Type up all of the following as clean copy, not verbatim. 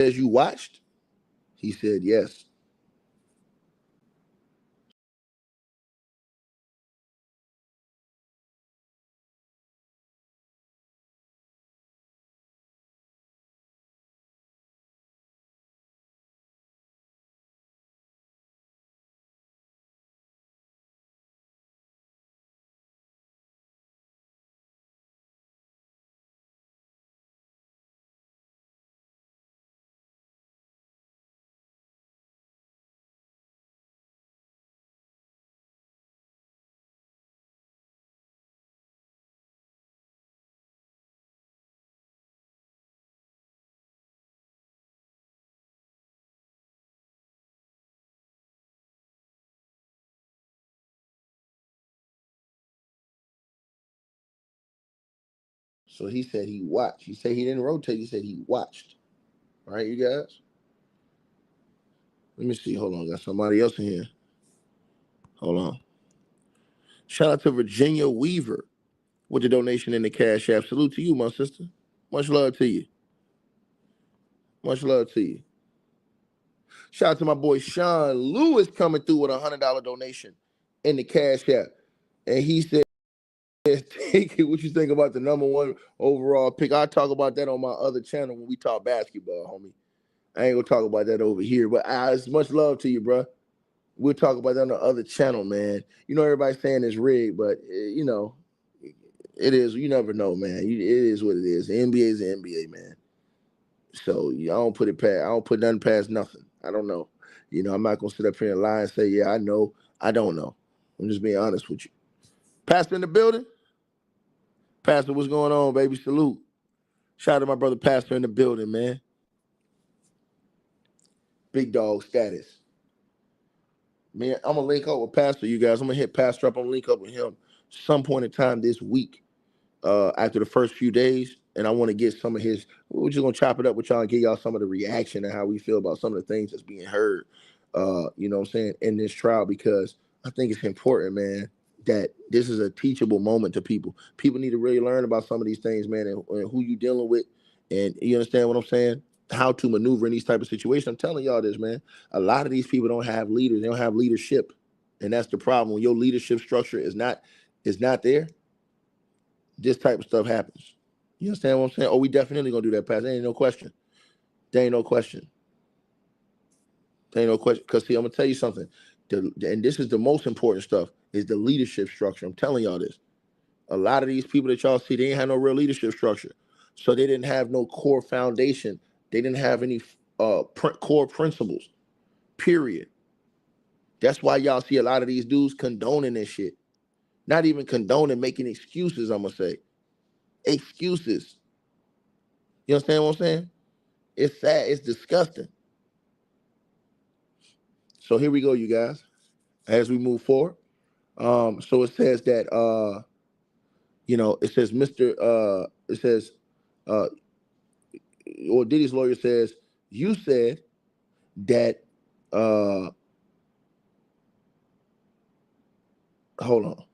says you watched? He said yes. So he said he watched. He said he didn't rotate. He said he watched. All right, you guys? Let me see. Hold on. Got somebody else in here. Hold on. Shout out to Virginia Weaver with the donation in the Cash App. Salute to you, my sister. Much love to you. Much love to you. Shout out to my boy Sean Lewis coming through with a $100 donation in the Cash App. And he said, take it. What you think about the #1 overall pick? I'll talk about that on my other channel when we talk basketball, homie. I ain't gonna talk about that over here, but it's much love to you, bro. We'll talk about that on the other channel, man. You know, everybody's saying it's rigged, but you know, it is. You never know, man. It is what it is. The NBA is the NBA, man. So I don't put it past. I don't put nothing past nothing. I don't know. You know, I'm not gonna sit up here and lie and say, yeah, I know. I don't know. I'm just being honest with you. Pastor in the building. Pastor, what's going on, baby? Salute. Shout out to my brother Pastor in the building, man. Big dog status. Man, I'm gonna link up with Pastor, you guys. I'm gonna hit Pastor up. I'm gonna link up with him some point in time this week, after the first few days. And I want to get some of his. We're just gonna chop it up with y'all and give y'all some of the reaction and how we feel about some of the things that's being heard. You know what I'm saying, in this trial, because I think it's important, man, that this is a teachable moment to people. People need to really learn about some of these things, man, and who you dealing with, and you understand what I'm saying, how to maneuver in these type of situations. I'm telling y'all this, man. A lot of these people don't have leaders. They don't have leadership, and that's the problem. When your leadership structure is not there, this type of stuff happens. You understand what I'm saying? Oh, we definitely gonna do that, Pastor. There ain't no question. There ain't no question. There ain't no question. Because see, I'm gonna tell you something. And this is the most important stuff, is the leadership structure. I'm telling y'all this. A lot of these people that y'all see, they ain't have no real leadership structure. So they didn't have no core foundation. They didn't have any core principles, period. That's why y'all see a lot of these dudes condoning this shit. Not even condoning, making excuses, I'm going to say. Excuses. You understand what I'm saying? It's sad. It's disgusting. So here we go, you guys, as we move forward. So it says that, it says or Diddy's lawyer says, you said that, hold on.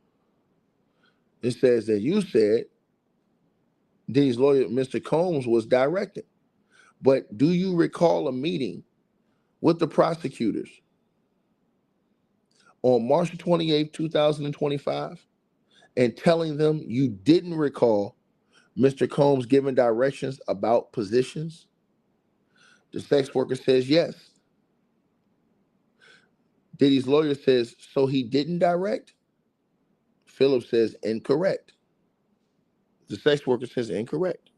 It says that you said Diddy's lawyer, Mr. Combs, was directed. But do you recall a meeting with the prosecutors on March 28th, 2025, and telling them you didn't recall Mr. Combs giving directions about positions? The sex worker says yes. Diddy's lawyer says, so he didn't direct? Philip says incorrect. The sex worker says incorrect.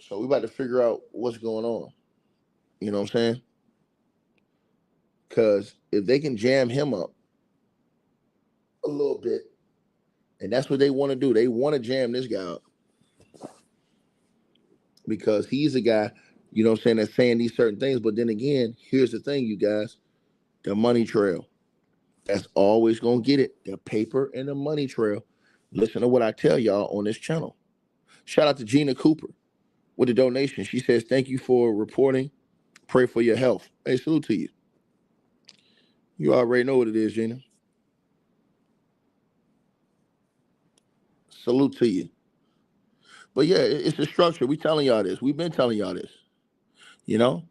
So we about to figure out what's going on. You know what I'm saying? Because if they can jam him up a little bit, and that's what they want to do, they want to jam this guy up. Because he's a guy, you know what I'm saying, that's saying these certain things. But then again, here's the thing, you guys, the money trail. That's always going to get it. The paper and the money trail. Listen to what I tell y'all on this channel. Shout out to Gina Cooper with the donation. She says, thank you for reporting. Pray for your health. Hey, salute to you. You already know what it is, Gina. Salute to you. But yeah, it's the structure. We telling y'all this. We've been telling y'all this. You know,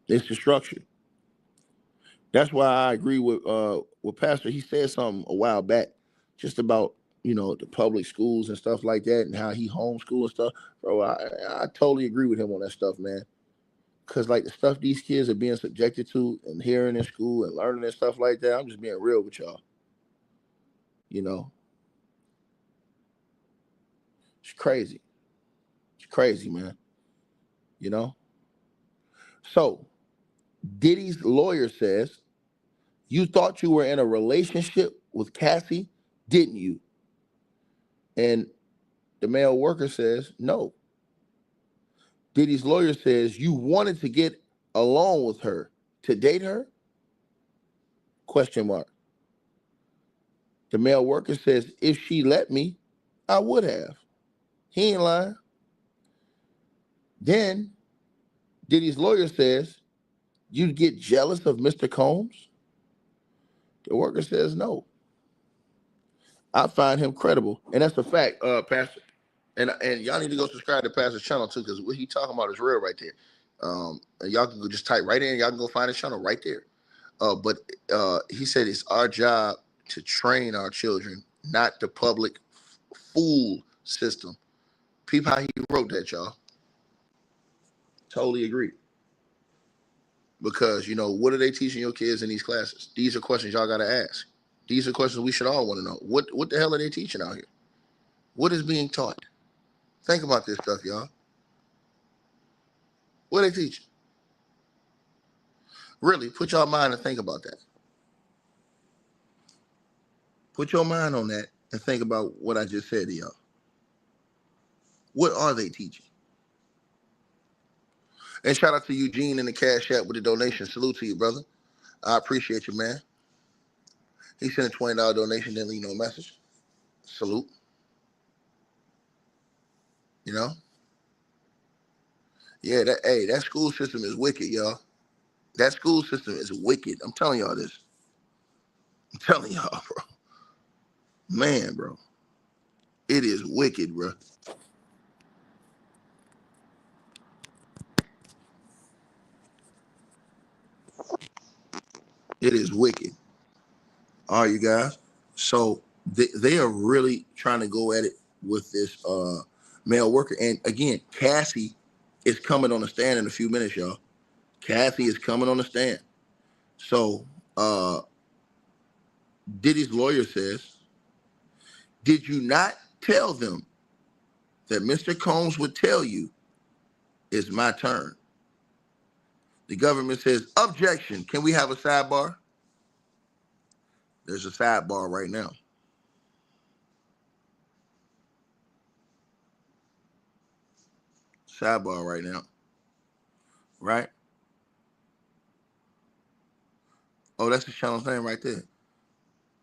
it's the structure. That's why I agree with Pastor. He said something a while back, just about the public schools and stuff like that, and how he homeschool and stuff. Bro, I totally agree with him on that stuff, man. Cause like the stuff these kids are being subjected to and hearing in school and learning and stuff like that. I'm just being real with y'all. You know, it's crazy. It's crazy, man. You know. So Diddy's lawyer says, "You thought you were in a relationship with Cassie, didn't you?" And the male worker says, "No." Diddy's lawyer says, "You wanted to get along with her to date her?" Question mark. The male worker says, "If she let me, I would have." He ain't lying. Then Diddy's lawyer says, "You'd get jealous of Mr. Combs?" The worker says, "No. I find him credible." And that's a fact, Pastor. And y'all need to go subscribe to Pastor's channel too, because what he talking about is real right there. And y'all can go just type right in, y'all can go find his channel right there. But he said it's our job to train our children, not the public fool system. Peep how he wrote that, y'all. Totally agree. Because, what are they teaching your kids in these classes? These are questions y'all got to ask. These are questions we should all want to know. What the hell are they teaching out here? What is being taught? Think about this stuff, y'all. What are they teaching? Really, put your mind and think about that. Put your mind on that and think about what I just said to y'all. What are they teaching? And shout out to Eugene in the Cash App with the donation. Salute to you, brother. I appreciate you, man. He sent a $20 donation, didn't leave no message. Salute. You know? Yeah, that school system is wicked, y'all. That school system is wicked. I'm telling y'all this. I'm telling y'all, bro. Man, bro. It is wicked, bro. It is wicked. All right, you guys. So they are really trying to go at it with this male worker. And again, Cassie is coming on the stand in a few minutes, y'all. Cassie is coming on the stand. So Diddy's lawyer says, "Did you not tell them that Mr. Combs would tell you it's my turn?" The government says, "Objection. Can we have a sidebar?" There's a sidebar right now. Sidebar right now. Right? Oh, that's the channel's name right there.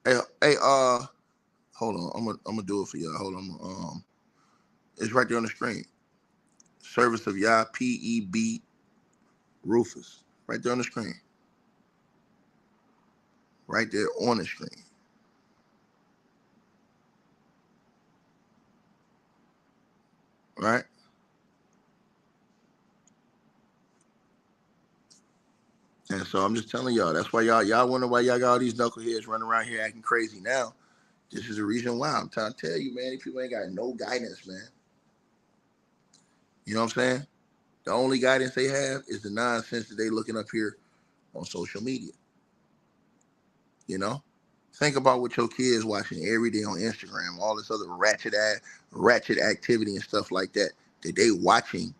Hey, hold on. I'm gonna do it for y'all. Hold on. It's right there on the screen. Service of Yah PEB Rufus. Right there on the screen. Right there on the screen. Right? And so I'm just telling y'all, that's why y'all wonder why y'all got all these knuckleheads running around here acting crazy now. This is the reason why. I'm trying to tell you, man, these people ain't got no guidance, man. You know what I'm saying? The only guidance they have is the nonsense that they looking up here on social media. You know? Think about what your kids watching every day on Instagram, all this other ratchet activity and stuff like that that they watching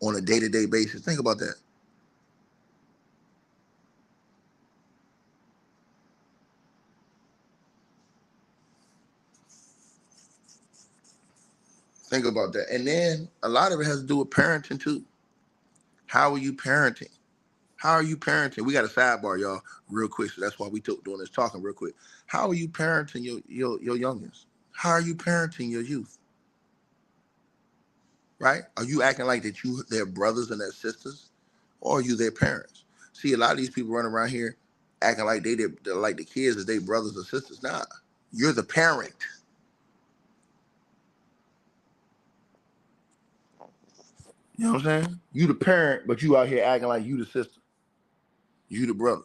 on a day-to-day basis. Think about that. Think about that. And then a lot of it has to do with parenting too. How are you parenting? How are you parenting? We got a sidebar, y'all, real quick. So that's why we doing this talking real quick. How are you parenting your youngins? How are you parenting your youth? Right? Are you acting like that you their brothers and their sisters, or are you their parents? See, a lot of these people running around here acting like they're like the kids is their brothers or sisters. Nah, you're the parent. You know what I'm saying? You the parent, but you out here acting like you the sister. You the brother.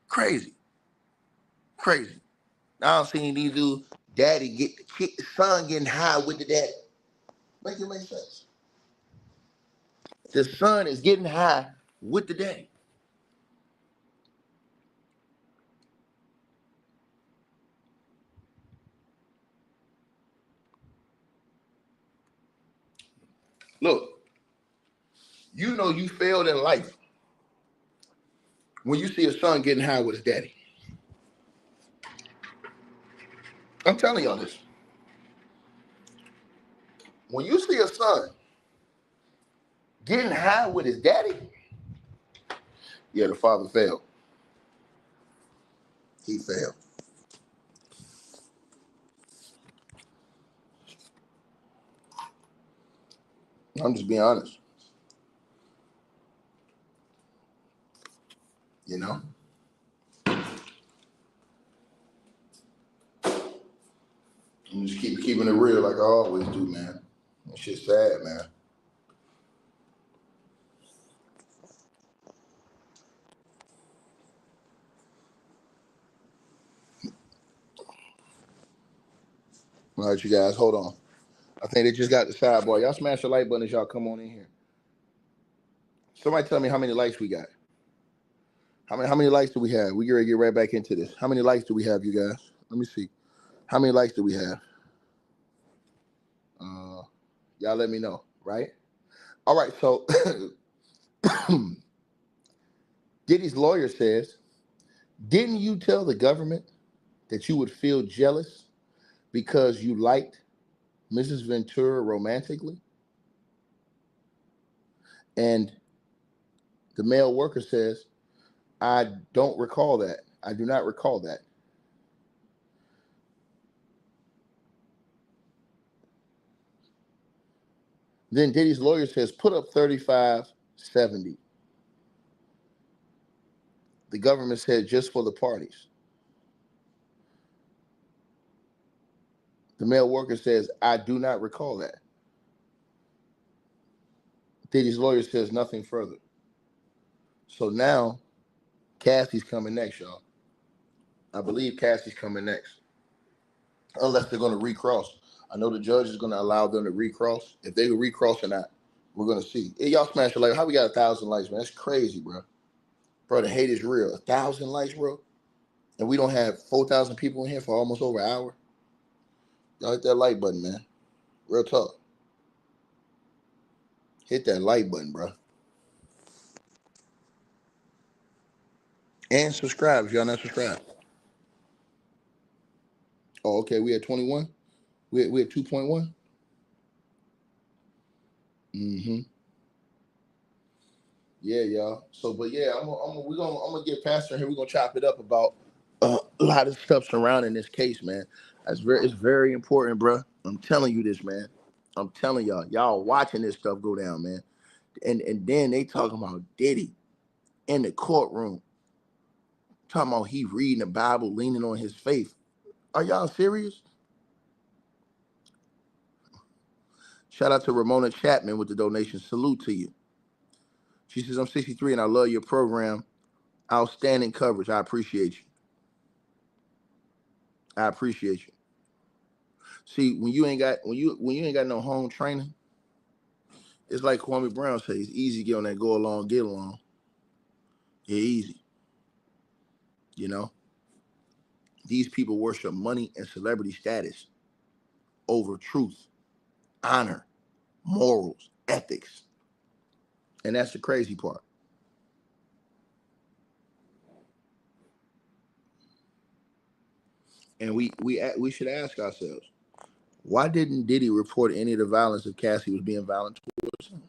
Crazy. Crazy. Now I'm seeing these dudes, daddy get the son getting high with the daddy. Make it make sense. The son is getting high with the daddy. Look, you know you failed in life when you see a son getting high with his daddy. I'm telling y'all this. When you see a son getting high with his daddy, yeah, the father failed. He failed. I'm just being honest. You know? I'm just keeping it real like I always do, man. That shit's sad, man. All right, you guys, hold on. I think they just got the sidebar. Y'all smash the like button as y'all come on in here. Somebody tell me how many likes we got. How many likes do we have? We gotta get right back into this. How many likes do we have, you guys? Let me see. How many likes do we have? Y'all let me know, right? All right, so Diddy's lawyer says, didn't you tell the government that you would feel jealous because you liked Mrs. Ventura romantically? And the male worker says, I don't recall that. I do not recall that. Then Diddy's lawyer says, put up 3570. The government said just for the parties. The male worker says, I do not recall that. Diddy's lawyer says nothing further. So now Cassie's coming next, y'all. I believe Cassie's coming next. Unless they're going to recross. I know the judge is going to allow them to recross. If they recross or not, we're going to see. Hey, y'all smash the like. How we got 1,000 likes, man? That's crazy, bro. Bro, the hate is real. 1,000 likes, bro. And we don't have 4,000 people in here for almost over an hour. Y'all hit that like button, man. Real talk. Hit that like button, bro. And subscribe if y'all not subscribed. Oh, okay. We at 21? We at 2.1? Mm-hmm. Yeah, y'all. So, but yeah, we're gonna get Pastor here. We're gonna chop it up about a lot of stuff surrounding this case, man. It's very important, bro. I'm telling you this, man. I'm telling y'all watching this stuff go down, man. And then they talking about Diddy in the courtroom, talking about he reading the Bible, leaning on his faith. Are y'all serious? Shout out to Ramona Chapman with the donation. Salute to you. She says, I'm 63 and I love your program. Outstanding coverage. I appreciate you. I appreciate you. See, when you ain't got no home training, it's like Kwame Brown says, it's easy to get on that go along, get along. Yeah, easy. You know? These people worship money and celebrity status over truth, honor, morals, ethics. And that's the crazy part. And we should ask ourselves, why didn't Diddy report any of the violence if Cassie was being violent towards him?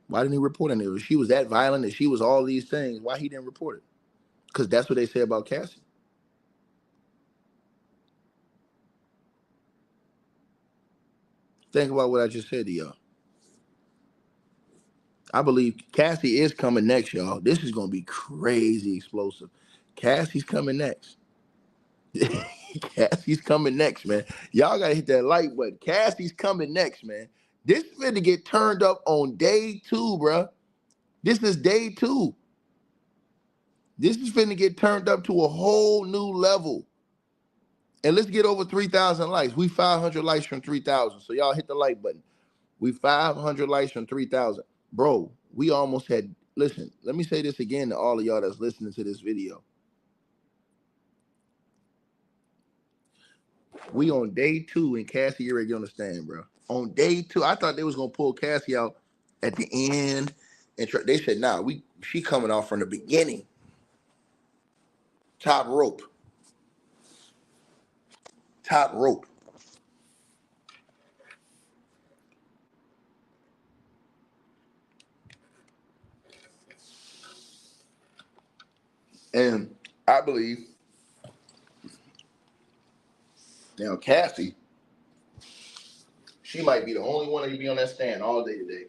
Why didn't he report any of it? If she was that violent and she was all these things, why he didn't report it? Because that's what they say about Cassie. Think about what I just said to y'all. I believe Cassie is coming next, y'all. This is going to be crazy explosive. Cassie's coming next. Cassie's coming next, man. Y'all gotta hit that like button. Cassie's coming next, man. This is finna get turned up on day 2, bruh. This is day 2. This is finna get turned up to a whole new level. And let's get over 3,000 likes. We 500 likes from 3,000. So y'all hit the like button. We 500 likes from 3,000. Bro, we almost had, listen, let me say this again to all of y'all that's listening to this video. We on day 2 and Cassie, you already understand, bro. On day 2, I thought they was gonna pull Cassie out at the end. And they said, nah, she coming off from the beginning. Top rope. Top rope. And I believe now Cassie, she might be the only one that can be on that stand all day today.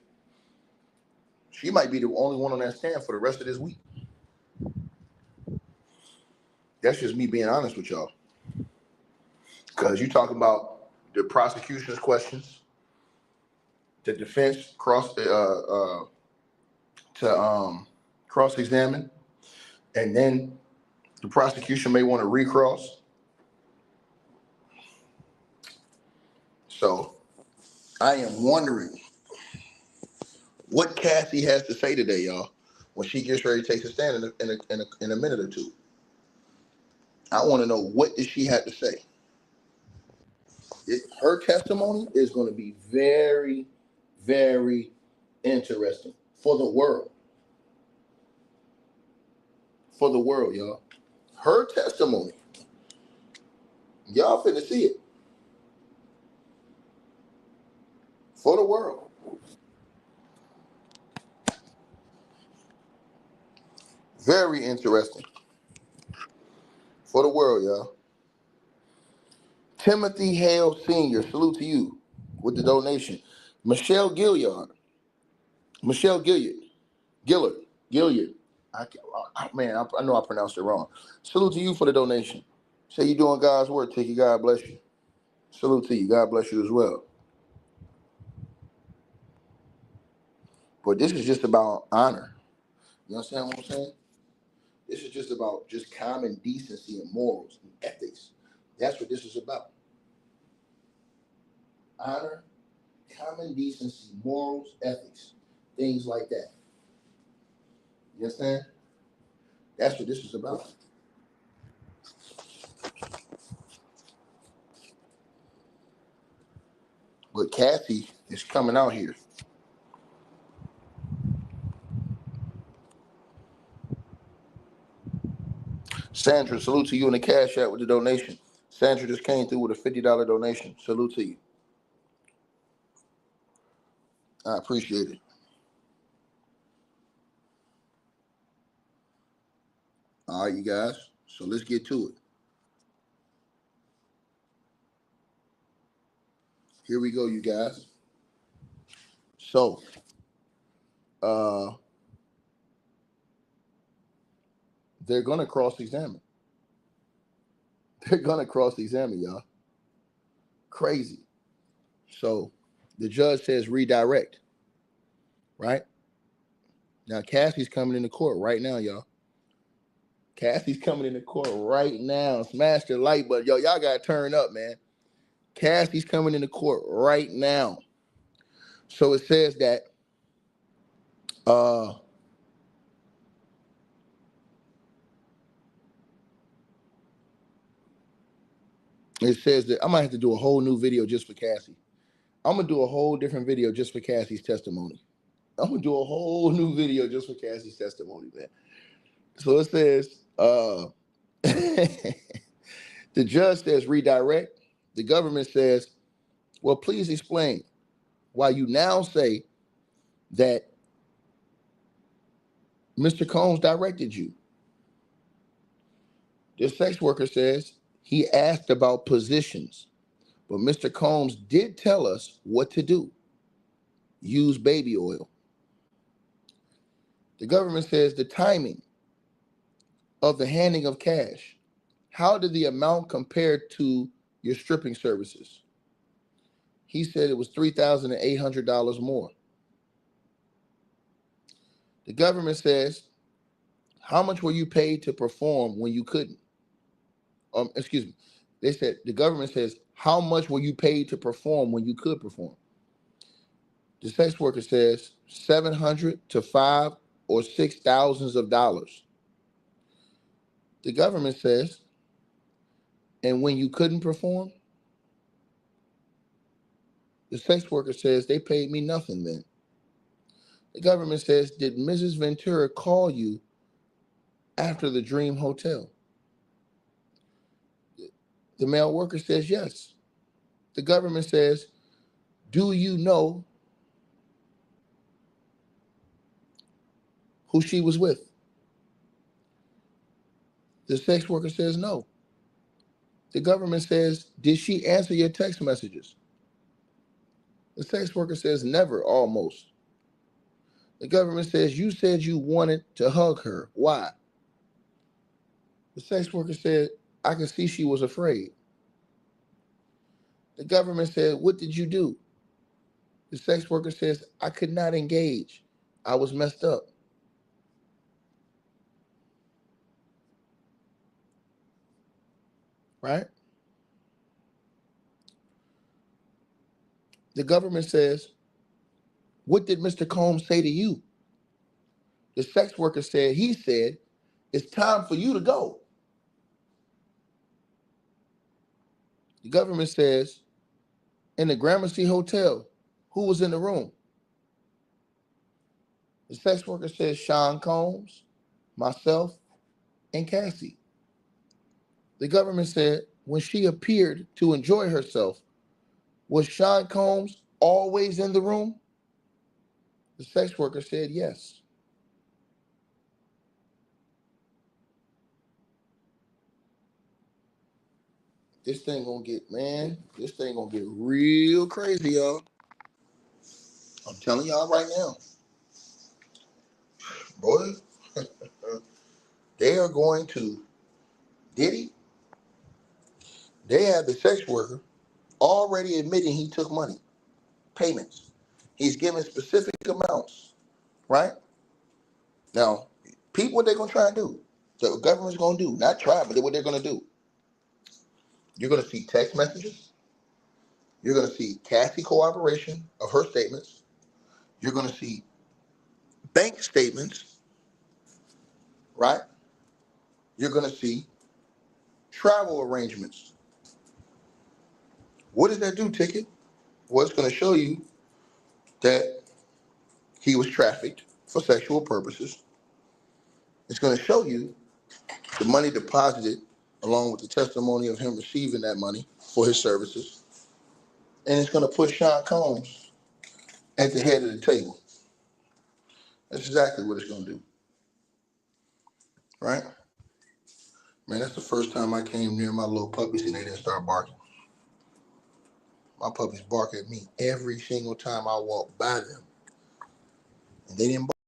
She might be the only one on that stand for the rest of this week. That's just me being honest with y'all. Because you talk about the prosecution's questions, the defense cross-examine, and then the prosecution may want to recross. So I am wondering what Cassie has to say today, y'all, when she gets ready to take a stand in a minute or two. I want to know, what does she have to say? Her testimony is going to be very, very interesting for the world. For the world, y'all. Her testimony. Y'all finna see it. For the world. Very interesting. For the world, y'all. Timothy Hale Sr., salute to you with the donation. Michelle Gilliard. Gilliard. I know I pronounced it wrong. Salute to you for the donation. Say you're doing God's work, Tiki. God bless you. Salute to you. God bless you as well. But this is just about honor. You understand what I'm saying? This is just about just common decency and morals and ethics. That's what this is about. Honor, common decency, morals, ethics, things like that. You understand? That's what this is about. But Cassie is coming out here. Sandra, salute to you in the Cash App with the donation. Sandra just came through with a $50 donation. Salute to you. I appreciate it. All right, you guys. So let's get to it. Here we go, you guys. So, they're gonna cross-examine. They're gonna cross-examine, y'all. Crazy. So, the judge says redirect. Right now, Cassie's coming into court right now, y'all. Cassie's coming into court right now. Smash the like button, yo. Y'all gotta turn up, man. Cassie's coming into court right now. So it says that I might have to do a whole new video just for Cassie. I'm gonna do a whole different video just for Cassie's testimony. I'm gonna do a whole new video just for Cassie's testimony, man. So it says the judge says redirect. The government says, well, please explain why you now say that Mr. Combs directed you. The sex worker says he asked about positions, but Mr. Combs did tell us what to do. Use baby oil. The government says the timing of the handing of cash how did the amount compare to your stripping services? He said it was $3,800 more. The government says, how much were you paid to perform when you couldn't? Excuse me. They said, the government says, how much were you paid to perform when you could perform? The sex worker says 700 to 5 or 6 thousands of dollars. The government says, and when you couldn't perform? The sex worker says, they paid me nothing then. The government says, did Mrs. Ventura call you after the Dream Hotel? The male worker says, yes. The government says, do you know who she was with? The sex worker says, no. The government says, did she answer your text messages? The sex worker says, never, almost. The government says, you said you wanted to hug her. Why? The sex worker said, I could see she was afraid. The government said, what did you do? The sex worker says, I could not engage. I was messed up. Right? The government says, what did Mr. Combs say to you? The sex worker said, he said, it's time for you to go. The government says, in the Gramercy Hotel, who was in the room? The sex worker says, Sean Combs, myself, and Cassie. The government said, when she appeared to enjoy herself, was Sean Combs always in the room? The sex worker said, yes. This thing gonna get, man, this thing gonna get real crazy, y'all. I'm telling y'all right now. Boy, they are going to, Diddy, they have the sex worker already admitting he took money, payments. He's giving specific amounts, right? Now, people, what they're going to try and do, the government's going to do, not try, but what they're going to do. You're going to see text messages. You're going to see Cassie cooperation of her statements. You're going to see bank statements, right? You're going to see travel arrangements. What does that do, Ticket? Well, it's going to show you that he was trafficked for sexual purposes. It's going to show you the money deposited along with the testimony of him receiving that money for his services. And it's going to put Sean Combs at the head of the table. That's exactly what it's going to do. Right? Man, that's the first time I came near my little puppies and they didn't start barking. My puppies bark at me every single time I walk by them. And they didn't bark.